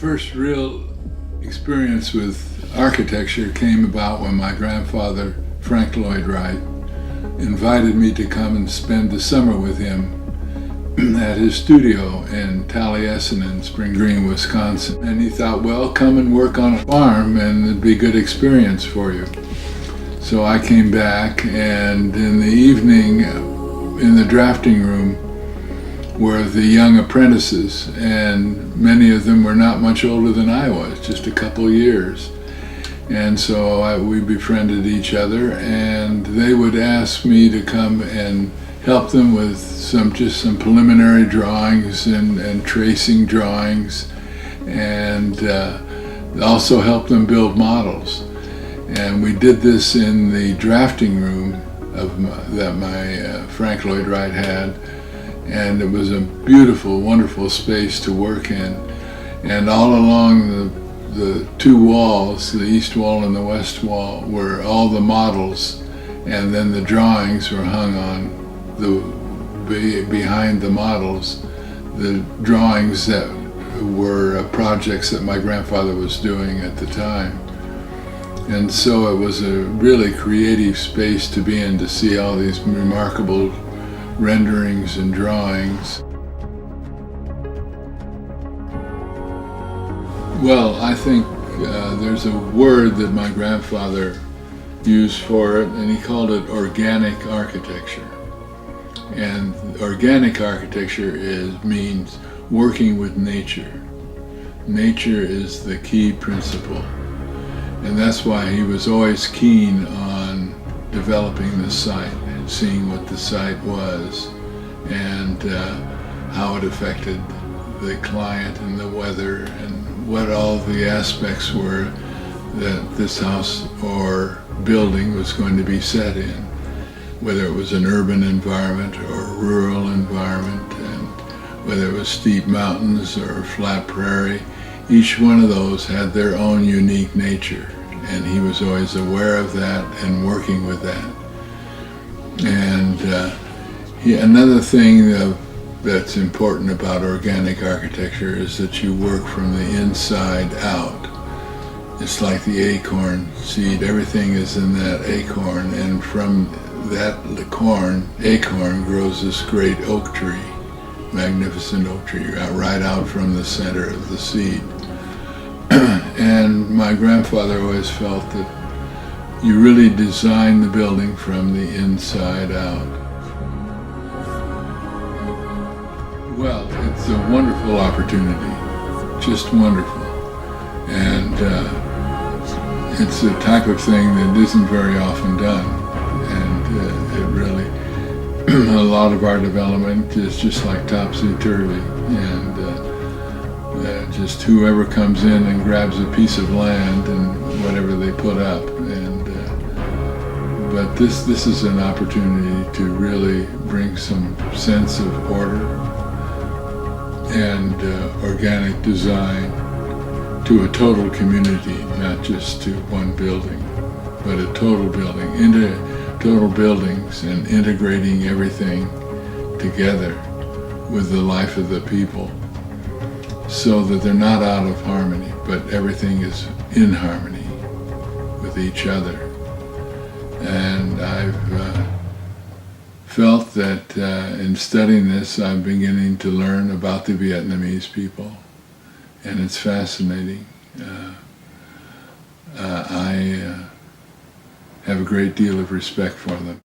first real experience with architecture came about when my grandfather, Frank Lloyd Wright, invited me to come and spend the summer with him at his studio in Taliesin in Spring Green, Wisconsin. And he thought, well, come and work on a farm and it'd be a good experience for you. So I came back, and in the evening in the drafting room were the young apprentices, and many of them were not much older than I was, just a couple years. And so we befriended each other, and they would ask me to come and help them with just some preliminary drawings and tracing drawings, and also help them build models. And we did this in the drafting room that my Frank Lloyd Wright had, and it was a beautiful, wonderful space to work in. And all along the two walls, the east wall and the west wall, were all the models, and then the drawings were hung on behind the models, the drawings that were projects that my grandfather was doing at the time. And so it was a really creative space to be in, to see all these remarkable renderings and drawings. Well, I think there's a word that my grandfather used for it, and he called it organic architecture. And organic architecture means working with nature. Nature is the key principle. And that's why he was always keen on developing the site and seeing what the site was, and how it affected the client and the weather, and what all the aspects were that this house or building was going to be set in, whether it was an urban environment or a rural environment, and whether it was steep mountains or flat prairie. Each one of those had their own unique nature, and he was always aware of that and working with that. And another thing that's important about organic architecture is that you work from the inside out. It's like the acorn seed. Everything is in that acorn, and from that acorn grows this great oak tree, magnificent oak tree, right out from the center of the seed. And my grandfather always felt that you really design the building from the inside out. Well, it's a wonderful opportunity, just wonderful. And it's the type of thing that isn't very often done. And it really, a lot of our development is just like topsy-turvy. And just whoever comes in and grabs a piece of land and whatever they put up. And but this is an opportunity to really bring some sense of order and organic design to a total community, not just to one building, but a total building, into total buildings, and integrating everything together with the life of the people, so that they're not out of harmony, but everything is in harmony with each other. And I've felt that in studying this, I'm beginning to learn about the Vietnamese people, and it's fascinating. I have a great deal of respect for them.